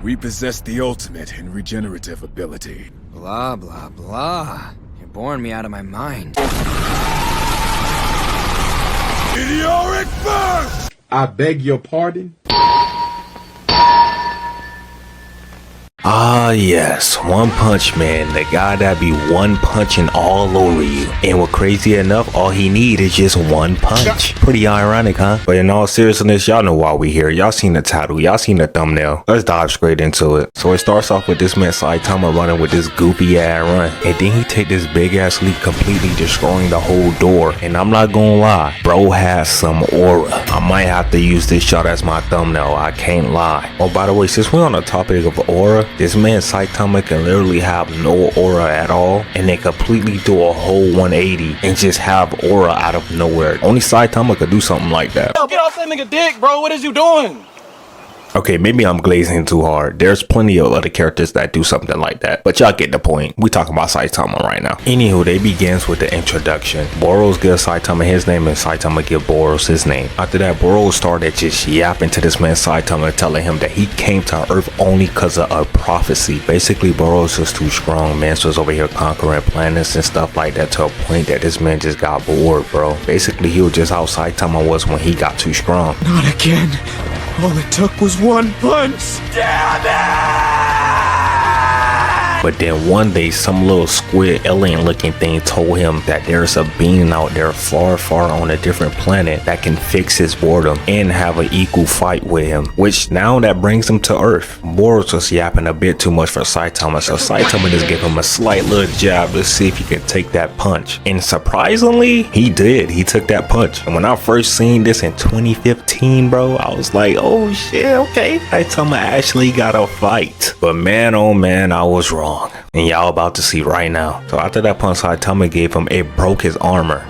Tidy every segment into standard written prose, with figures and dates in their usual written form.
We possess the ultimate in regenerative ability. Blah, blah, blah. You're boring me out of my mind. Meteoric burst! I beg your pardon? Ah yes, One Punch Man, the guy that be one punching all over you. And what crazy enough, all he need is just one punch. Pretty ironic, huh? But in all seriousness, y'all know why we here. Y'all seen the title, y'all seen the thumbnail. Let's dive straight into it. So it starts off with this man Saitama running with this goofy ass run. And then he take this big ass leap, completely destroying the whole door. And I'm not gonna lie, bro has some aura. I might have to use this shot as my thumbnail, I can't lie. Oh, by the way, since we're on the topic of aura, this man Saitama can literally have no aura at all and then completely do a whole 180 and just have aura out of nowhere. Only Saitama could do something like that. Get off that nigga dick, bro. What is you doing? Okay, maybe I'm glazing too hard. There's plenty of other characters that do something like that, but y'all get the point. We talking about Saitama right now. Anywho, they begins with the introduction. Boros gives Saitama his name and Saitama give Boros his name. After that, Boros started just yapping to this man Saitama, telling him that he came to Earth only because of a prophecy. Basically, Boros was too strong. Man was over here conquering planets and stuff like that to a point that this man just got bored, bro. Basically, he was just how Saitama was when he got too strong. Not again. All it took was one punch. Damn it! But then one day, some little squid alien looking thing told him that there's a being out there far, far on a different planet that can fix his boredom and have an equal fight with him. Which now that brings him to Earth. Boros was yapping a bit too much for Saitama, so Saitama just gave him a slight little jab to see if he could take that punch. And surprisingly, he did. He took that punch. And when I first seen this in 2015, bro, I was like, oh shit, okay. Saitama actually got a fight. But man, oh man, I was wrong. And y'all about to see right now. So after that punch Saitama gave him, it broke his armor.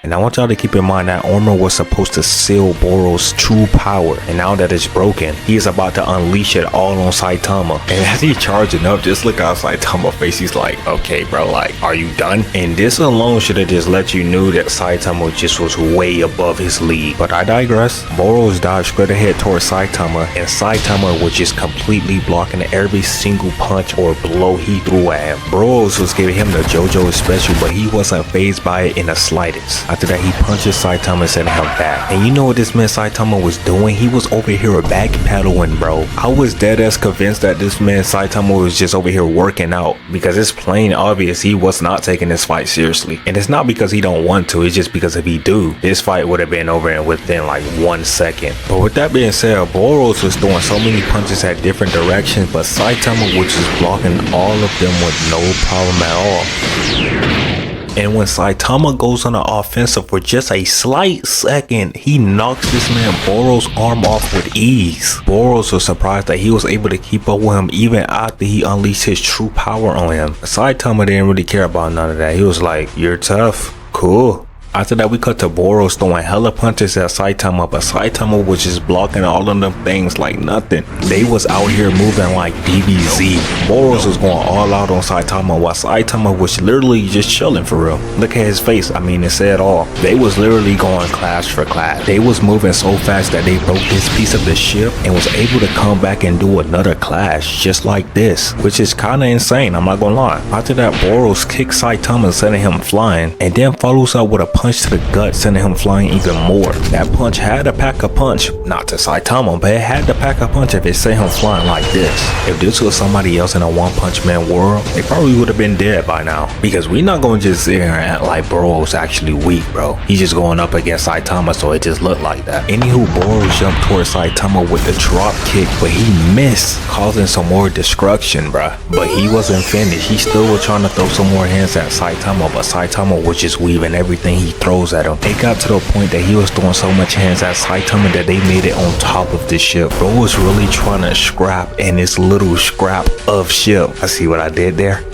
And I want y'all to keep in mind that armor was supposed to seal Boros' true power. And now that it's broken, he is about to unleash it all on Saitama. And as he's charging up, just look at Saitama's face. He's like, okay, bro, like, are you done? And this alone should have just let you know that Saitama just was way above his league. But I digress. Boros dodged straight ahead towards Saitama. And Saitama was just completely blocking every single punch or blow he threw at him. Boros was giving him the JoJo special, but he wasn't fazed by it in the slightest. After that, he punches Saitama and sent him back. And you know what this man Saitama was doing? He was over here backpedaling, bro. I was dead ass convinced that this man Saitama was just over here working out, because it's plain obvious he was not taking this fight seriously. And it's not because he don't want to, it's just because if he do, this fight would have been over and within like 1 second. But with that being said, Boros was throwing so many punches at different directions, but Saitama was just blocking all of them with no problem at all. And when Saitama goes on the offensive for just a slight second, he knocks this man Boros' arm off with ease. Boros was surprised that he was able to keep up with him even after he unleashed his true power on him. Saitama didn't really care about none of that. He was like, you're tough, cool. After that, we cut to Boros throwing hella punches at Saitama, but Saitama was just blocking all of them things like nothing. They was out here moving like DBZ. Boros was going all out on Saitama while Saitama was literally just chilling for real. Look at his face, I mean, it said all. They was literally going class for class. They was moving so fast that they broke this piece of the ship and was able to come back and do another clash just like this, which is kinda insane, I'm not gonna lie. After that, Boros kicks Saitama, sending him flying, and then follows up with a punch to the gut, sending him flying even more. That punch had to pack a punch, not to Saitama, but it had to pack a punch if it sent him flying like this. If this was somebody else in a One Punch Man world, they probably would have been dead by now. Because we not gonna just sit here and act like Boros actually weak, bro. He's just going up against Saitama, so it just looked like that. Anywho, Boros jumped towards Saitama with the drop kick, but he missed, causing some more destruction, bruh. But he wasn't finished. He still was trying to throw some more hands at Saitama, but Saitama was just weaving everything he throws at him. It got to the point that he was throwing so much hands at Saitama that they made it on top of the ship. Bro was really trying to scrap in this little scrap of ship. I see what I did there?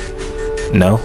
No?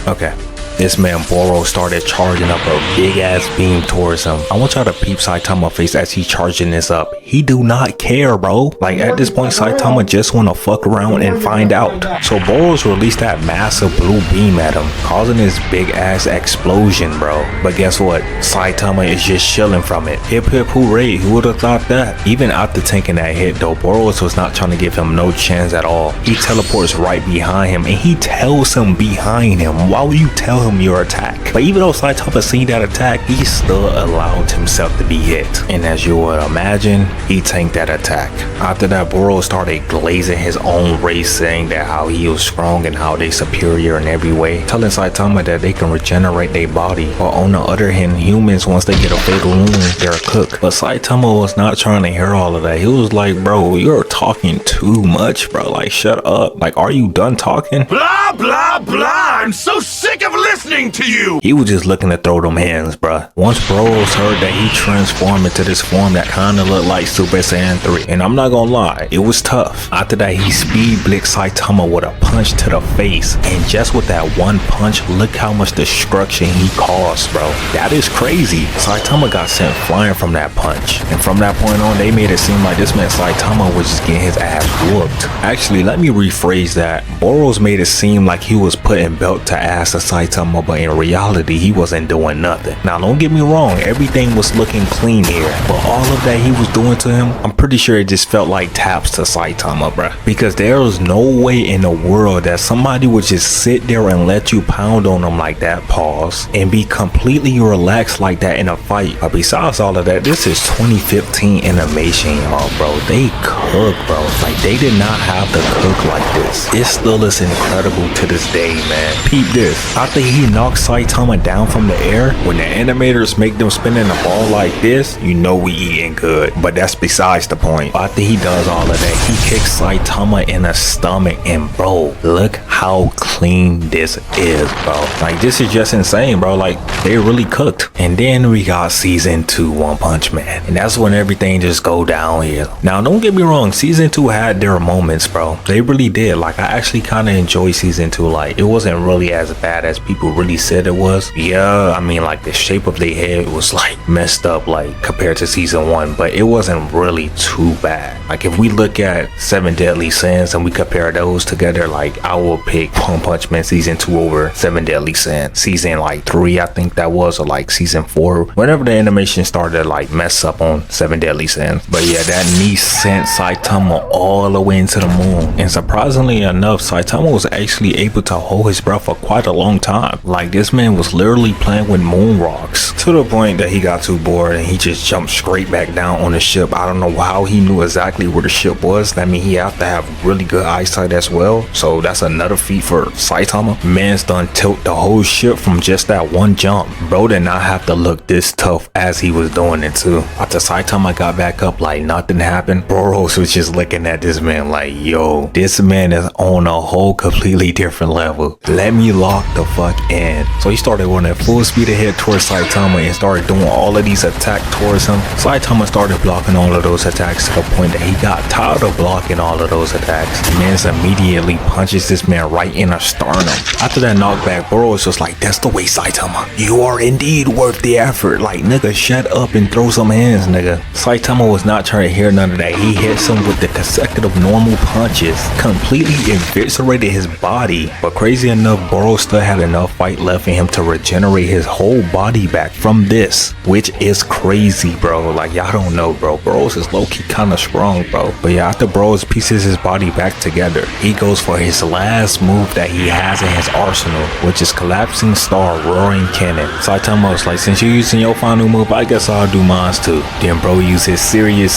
Okay. this man Boros started charging up a big ass beam towards him. I want y'all to peep Saitama face as he charging this up. He do not care, bro. Like at this point, Saitama just wanna fuck around and find out. So Boros released that massive blue beam at him, causing this big ass explosion, bro. But guess what? Saitama is just chilling from it. Hip hip hooray, who would have thought that? Even after taking that hit though, Boros was not trying to give him no chance at all. He teleports right behind him and he tells him behind him, why would you tell him your attack? But even though Saitama seen that attack, he still allowed himself to be hit. And as you would imagine, he tanked that attack. After that, Boros started glazing his own race, saying that how he was strong and how they superior in every way, telling Saitama that they can regenerate their body. But on the other hand, humans, once they get a fatal wound, they're cooked. But Saitama was not trying to hear all of that. He was like, bro, you're talking too much, bro. Like, shut up. Like, are you done talking? Blah, blah, blah. I'm so sick of listening to you. He was just looking to throw them hands, bruh. Once Boros heard that he transformed into this form that kinda looked like Super Saiyan 3, and I'm not gonna lie, it was tough. After that, he speed blitzed Saitama with a punch to the face, and just with that one punch, look how much destruction he caused, bro. That is crazy. Saitama got sent flying from that punch, and from that point on, they made it seem like this man Saitama was just getting his ass whooped. Actually, let me rephrase that. Boros made it seem like he was putting belt to ass to Saitama, but in reality, he wasn't doing nothing. Now, don't get me wrong, everything was looking clean here, but all of that he was doing to him, I'm pretty sure it just felt like taps to Saitama, bruh. Because there was no way in the world that somebody would just sit there and let you pound on them like that, pause, and be completely relaxed like that in a fight. But besides all of that, this is 2015 animation, y'all, bro. They cook, bro. Like, they did not have to cook like this. It still is incredible to this day, man. Peep this. After he knocks Saitama down from the air, when the animators make them spinning the ball like this, you know we eating good. But that's besides the point. After he does all of that, he kicks Saitama in the stomach, and bro, look how clean this is, bro. Like, this is just insane, bro. Like, they really cooked. And then we got season 2 One Punch Man, and that's when everything just go downhill. Now, don't get me wrong, season 2 had their moments, bro. They really did. Like, I actually kind of enjoyed season 2. Like, it wasn't really as bad as people really said it was. Yeah, I mean, like, the shape of their head was like messed up, like, compared to season 1, but it wasn't really too bad. Like, if we look at 7 Deadly Sins and we compare those together, like, I will pick One Punch Man season 2 over 7 Deadly Sins. Season like 3, I think that was, or like season 4, whenever the animation started to like mess up on 7 Deadly Sins. But yeah, that knee sent Saitama all the way into the moon. And surprisingly enough, Saitama was actually able to hold his breath for quite a long time. Like, this man was literally playing with moon rocks, to the point that he got too bored and he just jumped straight back down on the ship. I don't know how he knew exactly where the ship was. I mean, he have to have really good eyesight as well, so that's another feat for Saitama. Man's done tilt the whole ship from just that one jump. Bro did not have to look this tough as he was doing it too. After Saitama got back up like nothing happened, Boros was just looking at this man like, yo, this man is on a whole completely different level. Let me lock the fuck in. So he started running full speed ahead towards Saitama and started doing all of these attacks towards him. Saitama started blocking all of those attacks to the point that he got tired of blocking all of those attacks. Mans immediately punches this man right in the sternum. After that knockback, Boros was like, that's the way, Saitama. You are indeed worth the effort. Like, nigga, shut up and throw some hands, nigga. Saitama was not trying to hear none of that. He hits him with the consecutive normal punches, completely eviscerated his body. But crazy enough, Boros still had enough fight left in him to regenerate his whole body back from this, which is crazy, bro. Like, y'all don't know, bro. Boros is low-key kind of strong, bro. But yeah, after Boros pieces his body back together, he goes for his last move that he has in his arsenal, which is Collapsing Star Roaring Cannon. Saitama was like, since you're using your final move, I guess I'll do mine too. Then bro used his serious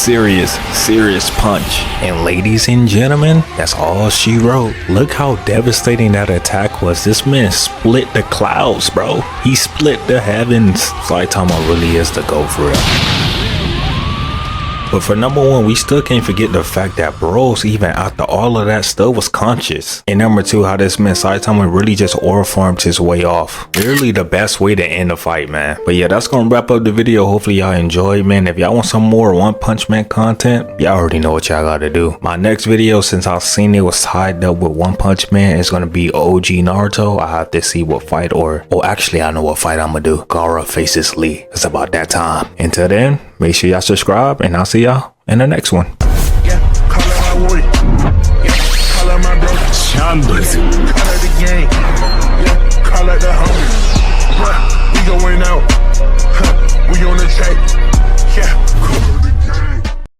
punch. And ladies and gentlemen, that's all she wrote. Look how devastating that attack was. This man split the clouds, bro. He split the heavens. Saitama really is the GOAT for real. But for number one, we still can't forget the fact that Boros, even after all of that stuff, was conscious. And number two, how this man Saitama really just aura farmed his way off. Literally the best way to end the fight, man. But yeah, that's gonna wrap up the video. Hopefully y'all enjoyed, man. If y'all want some more One Punch Man content, y'all already know what y'all gotta do. My next video, since I've seen it was tied up with One Punch Man, is gonna be OG Naruto. I have to see what fight, or actually I know what fight I'm gonna do. Gaara faces Lee. It's about that time. Until then, make sure y'all subscribe, and I'll see y'all in the next one. Yeah, call her my warrior. Yeah, call her my brother. Call her the gang.